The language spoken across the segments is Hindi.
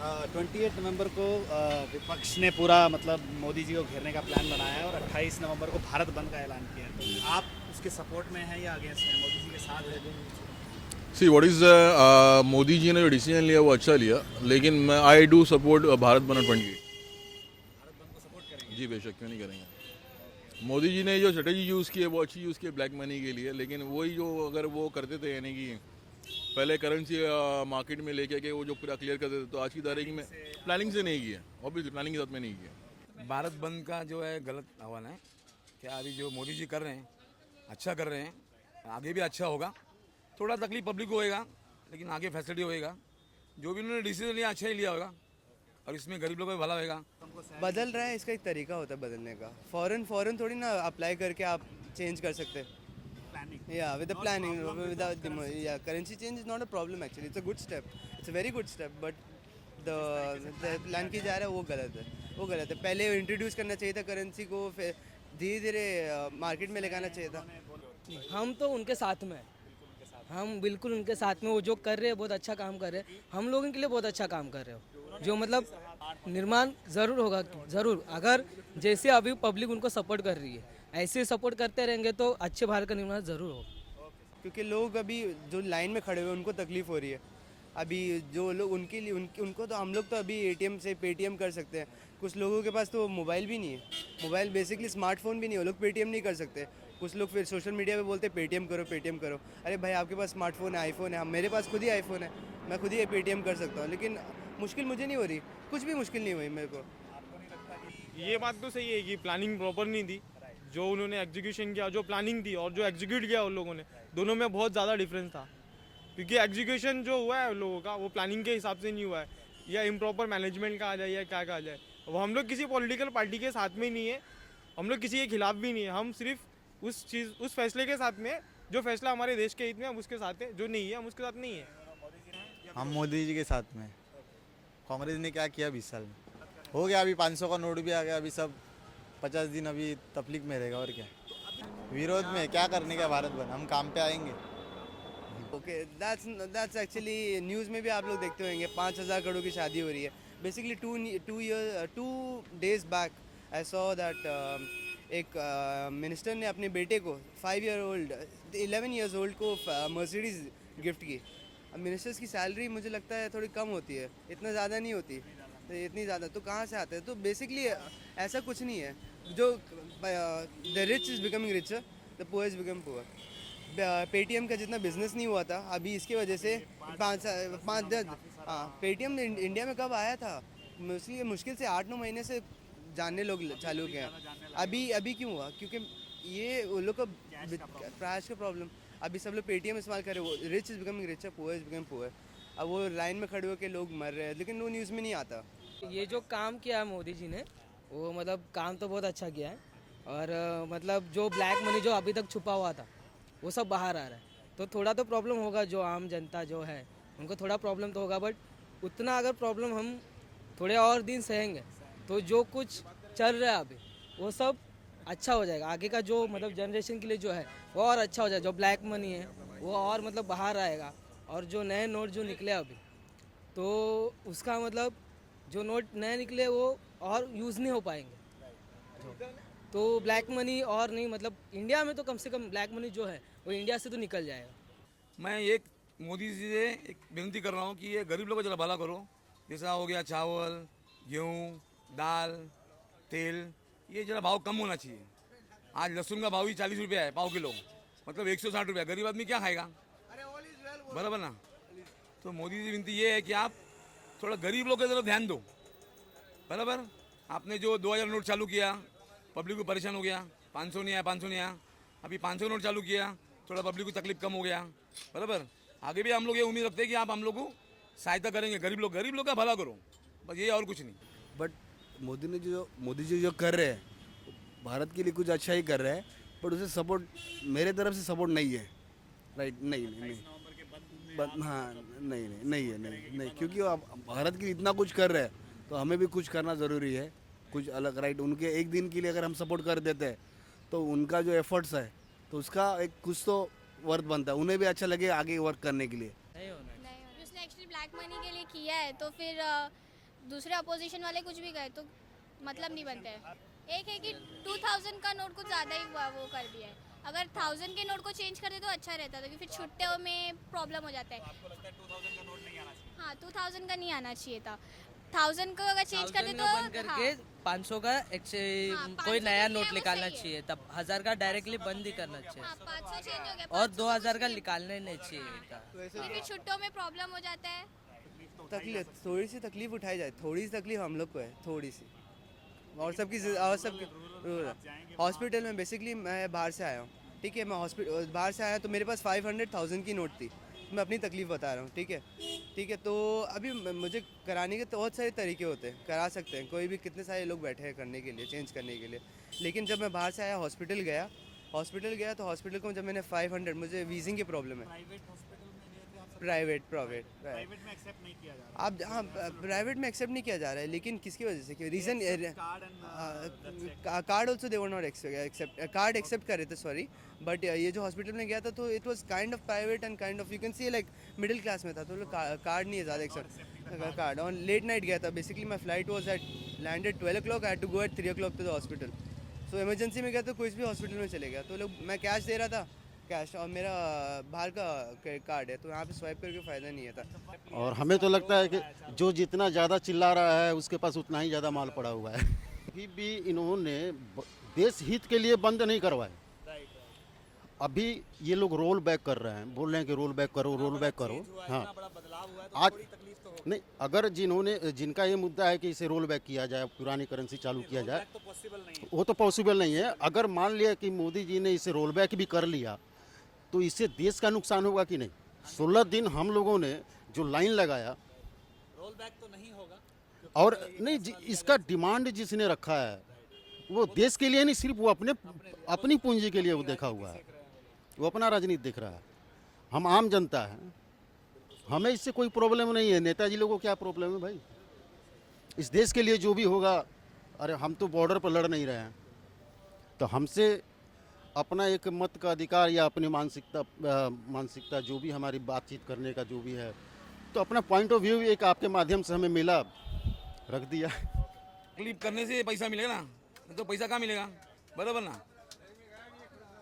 28 नवंबर को विपक्ष ने पूरा मतलब मोदी जी को घेरने का प्लान बनाया है और 28 नवंबर को भारत बंद का ऐलान किया है। तो आप उसके सपोर्ट में हैं या अगेंस्ट हैं? मोदी जी के साथ है? See what is Modi ji ने जो डिसीजन लिया वो अच्छा लिया, लेकिन मैं आई डू सपोर्ट भारत बना 28। भारत बंद को सपोर्ट करेंगे? जी बेशक, क्यों नहीं करेंगे। मोदी जी ने जो स्ट्रेटेजी यूज़ की है वो अच्छी यूज़ की है ब्लैक मनी के लिए, लेकिन वही जो अगर वो करते थे, यानी कि पहले करेंसी मार्केट में लेके के वो जो पूरा क्लियर करते थे, तो आज की तारीख में प्लानिंग से नहीं किया, ऑब्वियसली प्लानिंग के साथ में नहीं किया। भारत बंद का जो है गलत आह्वान है। क्या अभी जो मोदी जी कर रहे हैं अच्छा कर रहे हैं, आगे भी अच्छा होगा। थोड़ा तकलीफ पब्लिक को होएगा, लेकिन आगे फैसिलिटी होएगा। जो भी उन्होंने डिसीजन लिया अच्छा ही लिया होगा, और इसमें गरीब लोगों का भला होएगा। बदल रहा है, इसका एक तरीका होता है बदलने का। फॉरेन फॉरेन थोड़ी ना अप्लाई करके आप चेंज कर सकते। या विद द प्लानिंग, विद या currency change is not a problem actually, it's a good step, it's a very good step. But the plan की जा रहा है वो गलत है, वो गलत है। पहले इंट्रोड्यूस करना चाहिए था करेंसी को, फिर धीरे धीरे मार्केट में लेकर आना चाहिए था। हम तो उनके साथ में हैं। हम बिल्कुल उनके साथ में, वो जो कर रहे हैं बहुत अच्छा काम कर रहे हैं, हम लोगों के लिए बहुत अच्छा काम कर रहे हो। जो मतलब निर्माण ज़रूर होगा, ज़रूर। अगर जैसे अभी पब्लिक उनको सपोर्ट कर रही है, ऐसे सपोर्ट करते रहेंगे तो अच्छे भारत का निर्माण ज़रूर होगा। क्योंकि लोग अभी जो लाइन में खड़े हुए हैं उनको तकलीफ हो रही है। अभी जो लोग उनके लिए उनको तो हम लोग तो अभी एटीएम से पेटीएम कर सकते हैं। कुछ लोगों के पास तो मोबाइल भी नहीं है, मोबाइल बेसिकली स्मार्टफोन भी नहीं है, वो लोग पेटीएम नहीं कर सकते। कुछ लोग फिर सोशल मीडिया पे बोलते हैं पेटीएम करो पेटीएम करो। अरे भाई आपके पास स्मार्टफोन है, आईफोन है, मेरे पास खुद ही आईफोन है, मैं खुद ही पेटीएम कर सकता हूँ। लेकिन मुश्किल मुझे नहीं हो रही, कुछ भी मुश्किल नहीं हुई मेरे को। ये बात तो सही है कि प्लानिंग प्रॉपर नहीं थी। जो उन्होंने एग्जीक्यूशन किया, जो प्लानिंग थी और जो एग्जीक्यूट किया उन लोगों ने, दोनों में बहुत ज़्यादा डिफरेंस था। क्योंकि एग्जीक्यूशन जो हुआ है उन लोगों का, वो प्लानिंग के हिसाब से नहीं हुआ है, या इम्प्रॉपर मैनेजमेंट का आ जाए या क्या कहा जाए। वो हम लोग किसी पॉलिटिकल पार्टी के साथ में नहीं है, हम लोग किसी के खिलाफ भी नहीं है। हम सिर्फ उस फैसले के साथ में है जो फैसला हमारे देश के हित में, हम उसके साथ है। जो नहीं है हम उसके साथ नहीं है। हम मोदी जी के साथ में। कांग्रेस ने क्या किया 20 साल में? हो गया, अभी 500 का नोट भी आ गया, अभी सब 50 दिन अभी तकलीफ में रहेगा। और क्या विरोध में क्या करने का भारत बन, हम काम पे आएंगे। ओके, दैट्स एक्चुअली न्यूज़ में भी आप लोग देखते होंगे 5,000 करोड़ की शादी हो रही है। Basically 2 days back I saw that एक मिनिस्टर ने अपने बेटे को 11 years old को मर्सिडीज गिफ्ट की। अब मिनिस्टर्स की सैलरी मुझे लगता है थोड़ी कम होती है, इतना ज़्यादा नहीं होती। तो इतनी ज़्यादा तो कहाँ से आते हैं? तो बेसिकली ऐसा कुछ नहीं है। जो the rich is becoming richer, the poor is become poor. Paytm का जितना बिजनेस नहीं हुआ था अभी, इसकी वजह से 5-10 पेटीएम इंडिया में कब आया था? मुश्किल से 8-9 महीने से जानने लोग चालू किए हैं। अभी क्यों हुआ? क्योंकि ये वो लोग का प्राइस का प्रॉब्लम। अभी सब लोग पेटीएम इस्तेमाल कर रहे हैं। वो rich is becoming richer, poor is become poor. अब वो लाइन में खड़े होकर लोग मर रहे हैं, लेकिन वो न्यूज़ में नहीं आता। ये जो काम किया है मोदी जी ने, वो मतलब काम तो बहुत अच्छा किया है। और मतलब जो ब्लैक मनी जो अभी तक छुपा हुआ था वो सब बाहर आ रहा है। तो थोड़ा तो प्रॉब्लम होगा, जो आम जनता जो है उनको थोड़ा प्रॉब्लम तो होगा। बट उतना अगर प्रॉब्लम हम थोड़े और दिन सहेंगे तो जो कुछ चल रहा है अभी वो सब अच्छा हो जाएगा। आगे का जो मतलब जनरेशन के लिए जो है वो और अच्छा हो जाएगा। जो ब्लैक मनी है वो और मतलब बाहर आएगा। और जो नए नोट जो निकले अभी, तो उसका मतलब जो नोट नए निकले वो और यूज़ नहीं हो पाएंगे। तो ब्लैक मनी और नहीं, मतलब इंडिया में तो कम से कम ब्लैक मनी जो है वो इंडिया से तो निकल जाएगा। मैं एक मोदी जी से एक विनती कर रहा हूँ कि ये गरीब लोगों को जरा भला करो। जैसा हो गया चावल, गेहूँ, दाल, तेल, ये जरा भाव कम होना चाहिए। आज लहसुन का भाव ही 40 रुपया है पाव किलो, मतलब 160 रुपया। गरीब आदमी क्या खाएगा? बराबर ना? तो मोदी जी विनती ये है कि आप थोड़ा गरीब लोगों की तरफ ध्यान दो। बराबर? आपने जो 2000 नोट चालू किया, पब्लिक को परेशान हो गया। 500 नहीं आया, 500 नहीं आया। अभी 500 नोट चालू किया, थोड़ा पब्लिक को तकलीफ कम हो गया। बराबर? आगे भी हम लोग ये उम्मीद रखते हैं कि आप हम लोग को सहायता करेंगे। गरीब लोग का भला करो, बस ये और कुछ नहीं। बट मोदी जी जो कर रहे हैं भारत के लिए कुछ अच्छा ही कर रहे हैं, बट उसे सपोर्ट मेरे तरफ से सपोर्ट नहीं है। राइट? नहीं, हाँ, नहीं है, क्योंकि वो भारत के लिए इतना कुछ कर रहे हैं तो हमें भी कुछ करना ज़रूरी है, कुछ अलग। राइट? उनके एक दिन के लिए अगर हम सपोर्ट कर देते हैं तो उनका जो एफर्ट्स है तो उसका एक कुछ तो वर्थ बनता है, उन्हें भी अच्छा लगे आगे वर्क करने के लिए। नहीं होना है। नहीं, उसने एक्चुअली ब्लैक मनी के लिए किया है, तो फिर दूसरे अपोजिशन वाले कुछ भी कहे तो मतलब नहीं बनता है। एक है कि 2000 का नोट कुछ ज़्यादा ही वो कर दिया है। अगर 1000 के नोट को चेंज कर दे तो अच्छा रहता था, क्योंकि फिर छुट्टियों में प्रॉब्लम हो जाता है। आपको लगता है 2000 का नोट नहीं आना चाहिए? हाँ, 2000 का नहीं आना चाहिए था। 1000 को अगर चेंज कर दे तो बंद करके 500 का कोई 500 नया जो नोट है वो निकालना सही है। चाहिए, तब 1000 का डायरेक्टली बंद ही करना चाहिए। हाँ, 500 चेंज हो गया और 500 2000 का निकालना ही नहीं चाहिए था। क्योंकि फिर छुट्टियों में प्रॉब्लम हो जाता है। तकलीफ, थोड़ी सी तकलीफ उठाई जाए, थोड़ी सी तकलीफ हम लोग को है, थोड़ी सी। और सबकी हॉस्पिटल में बेसिकली मैं बाहर से आया हूँ, ठीक है। मैं हॉस्पिटल बाहर से आया तो मेरे पास 500,000 की नोट थी। मैं अपनी तकलीफ बता रहा हूँ, ठीक है। तो अभी मुझे कराने के तो बहुत सारे तरीके होते हैं, करा सकते हैं, कोई भी, कितने सारे लोग बैठे हैं करने के लिए, चेंज करने के लिए। लेकिन जब मैं बाहर से आया, हॉस्पिटल गया तो हॉस्पिटल को जब मैंने 500, मुझे वीजिंग की प्रॉब्लम है। प्राइवेट प्राइवेट में एक्सेप्ट नहीं किया जा रहा आप, हाँ, प्राइवेट में एक्सेप्ट नहीं किया जा रहा है, लेकिन किसकी वजह से, reason card also they were not accept, card accept कर रहे थे, सॉरी। बट ये जो हॉस्पिटल में गया था तो it was kind of private and kind of, you can see like middle class में था, तो कार्ड नहीं है ज़्यादा एक्सेप्ट कार्ड। और लेट नाइट गया था, basically my flight was at landed 12 o'clock, I had to go at 3 o'clock to the hospital. So emergency में गया तो कोई भी हॉस्पिटल में चले गया, तो लोग, मैं कैश दे रहा था, कैश, और मेरा बाहर का कार्ड है, तो यहाँ पे स्वाइप करके फ़ायदा नहीं है था। और हमें तो लगता है कि जो जितना ज़्यादा चिल्ला रहा है उसके पास उतना ही ज़्यादा माल पड़ा हुआ है। अभी भी इन्होंने देश हित के लिए बंद नहीं करवाए। अभी ये लोग रोल बैक कर रहे हैं, बोल रहे हैं कि रोल बैक करो। हाँ, आज नहीं, अगर जिनका ये मुद्दा है कि इसे रोल बैक किया जाए, पुरानी करेंसी चालू किया जाए, तो पॉसिबल नहीं है। वो तो पॉसिबल नहीं है। अगर मान लिया कि मोदी जी ने इसे रोल बैक भी कर लिया तो इससे देश का नुकसान होगा कि नहीं। 16 दिन हम लोगों ने जो लाइन लगाया, रोल बैक तो नहीं होगा, और नहीं इसका डिमांड जिसने रखा है वो देश के लिए नहीं, सिर्फ वो अपनी पूंजी के लिए वो देखा हुआ है, वो अपना राजनीति देख रहा है। हम आम जनता है, हमें इससे कोई प्रॉब्लम नहीं है। नेताजी लोगों को क्या प्रॉब्लम है भाई, इस देश के लिए जो भी होगा। अरे हम तो बॉर्डर पर लड़ नहीं रहे हैं, तो हमसे अपना एक मत का अधिकार या अपनी मानसिकता जो भी हमारी बातचीत करने का जो भी है, तो अपना पॉइंट ऑफ व्यू एक आपके माध्यम से हमें मिला, रख दिया। क्लिप करने से पैसा मिलेगा ना, नहीं तो पैसा कहाँ मिलेगा, बराबर ना।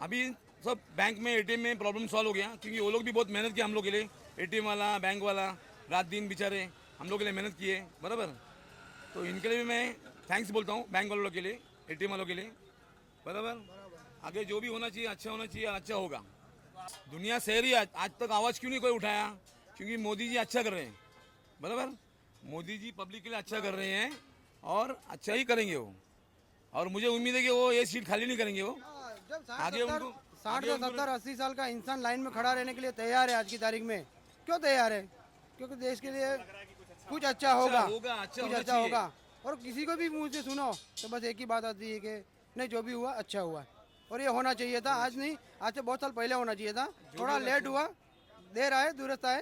अभी सब बैंक में, एटीएम में प्रॉब्लम सॉल्व हो गया, क्योंकि वो लोग भी बहुत मेहनत किया हम लोग के लिए, एटीएम वाला, बैंक वाला, रात दिन बेचारे हम लोग के लिए मेहनत किए, बराबर। तो इनके लिए भी मैं थैंक्स बोलता हूँ, बैंक वालों के लिए, एटीएम वालों के लिए, बराबर। आगे जो भी होना चाहिए, अच्छा होना चाहिए, अच्छा होगा। दुनिया सह रही है, आज तक आवाज़ क्यों नहीं कोई उठाया, क्योंकि मोदी जी अच्छा कर रहे हैं, बराबर। मोदी जी पब्लिक के लिए अच्छा कर रहे हैं और अच्छा ही करेंगे वो। और मुझे उम्मीद है कि वो ये सीट खाली नहीं करेंगे वो। आगे उनको 60 से 70 80 साल का इंसान लाइन में खड़ा रहने के लिए तैयार है आज की तारीख में। क्यों तैयार है? क्योंकि देश के लिए कुछ अच्छा होगा, कुछ अच्छा होगा। और किसी को भी मुंह से सुनो तो बस एक ही बात आती है कि नहीं, जो भी हुआ अच्छा हुआ, और ये होना चाहिए था। आज नहीं, आज से बहुत साल पहले होना चाहिए था। थोड़ा लेट हुआ, देर आए दुरुस्त आए,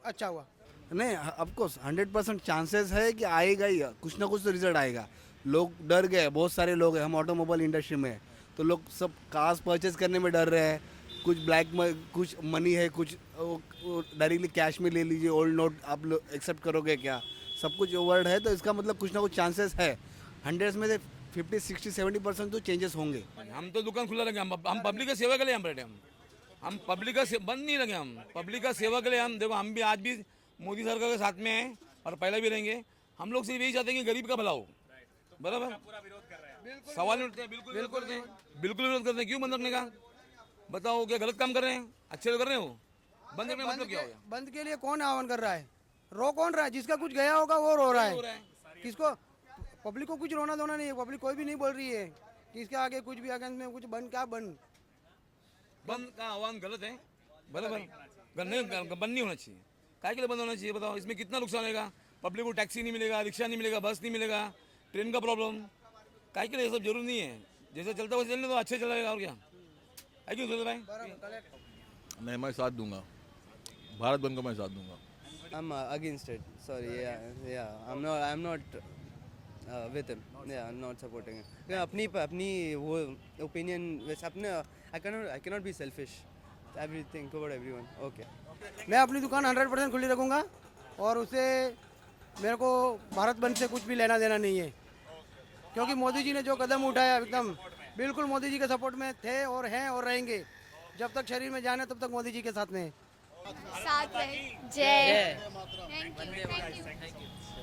अच्छा हुआ। नहीं, ऑफकोर्स 100% चांसेस है कि आएगा ही, कुछ ना कुछ तो रिजल्ट आएगा। लोग डर गए, बहुत सारे लोग हैं, हम ऑटोमोबाइल इंडस्ट्री में, तो लोग सब कार्स परचेज करने में डर रहे हैं। कुछ ब्लैक में कुछ मनी है, कुछ डायरेक्टली कैश में ले लीजिए, ओल्ड नोट आप लोग एक्सेप्ट करोगे क्या, सब कुछ वर्ड है। तो इसका मतलब कुछ ना कुछ चांसेस है, 100 में से 50, 60, 70% तो चेंजेस होंगे। हम तो दुकान खुला रखेंगे, हम पब्लिक का सेवा के लिए हम बैठे, हम पब्लिक का बंद नहीं रखे, हम पब्लिक का सेवा के लिए हम देखो, हम भी आज भी मोदी सरकार के साथ में हैं और पहले भी रहेंगे। हम लोग सिर्फ यही चाहते हैं कि गरीब का भला हो, बराबर। सवाल नहीं उठते, बिल्कुल विरोध करते हैं। क्यों बंद रखने का, बताओ, क्या गलत काम कर रहे हैं, अच्छे लोग कर रहे हो, बंद रखने का मतलब क्या होगा? बंद के लिए कौन आह्वान कर रहा है? रो कौन रहा है? जिसका कुछ गया होगा वो रो रहा है। किसको? पब्लिक को कुछ रोना धोना नहीं है। पब्लिक कोई भी नहीं बोल रही है कि इसके आगे कुछ भी अगेंस्ट में कुछ बंद, क्या बंद का आह्वान गलत है, बराबर। बंद नहीं होना चाहिए। काय के लिए बंद होना चाहिए, बताओ? इसमें कितना नुकसान होगा? पब्लिक को टैक्सी नहीं मिलेगा, रिक्शा नहीं मिलेगा, बस नहीं मिलेगा, ट्रेन का प्रॉब्लम। काय के लिए? ये सब जरूरी नहीं है। जैसे चलता वैसे चलने तो अच्छे चलेगा, और क्या है, क्यों सोच भाई? नहीं, मैं साथ दूंगा, भारत बंद का मैं साथ दूंगा। I'm against it. Sorry. Yeah. I'm not with him. Yeah, I'm not supporting him. Yeah, अपनी वो opinion वैसे अपने I cannot be selfish. Everything about everyone. Okay. मैं अपनी दुकान 100% खुली रखूँगा और उसे मेरे को भारत बंद से कुछ भी लेना देना नहीं है, क्योंकि मोदी जी ने जो कदम उठाया एकदम बिल्कुल मोदी जी के सपोर्ट में थे और हैं और रहेंगे। जब तक शरीर में जान है तब तक मोदी जी के साथ में हैं। साथ रहे। जय। Thank you.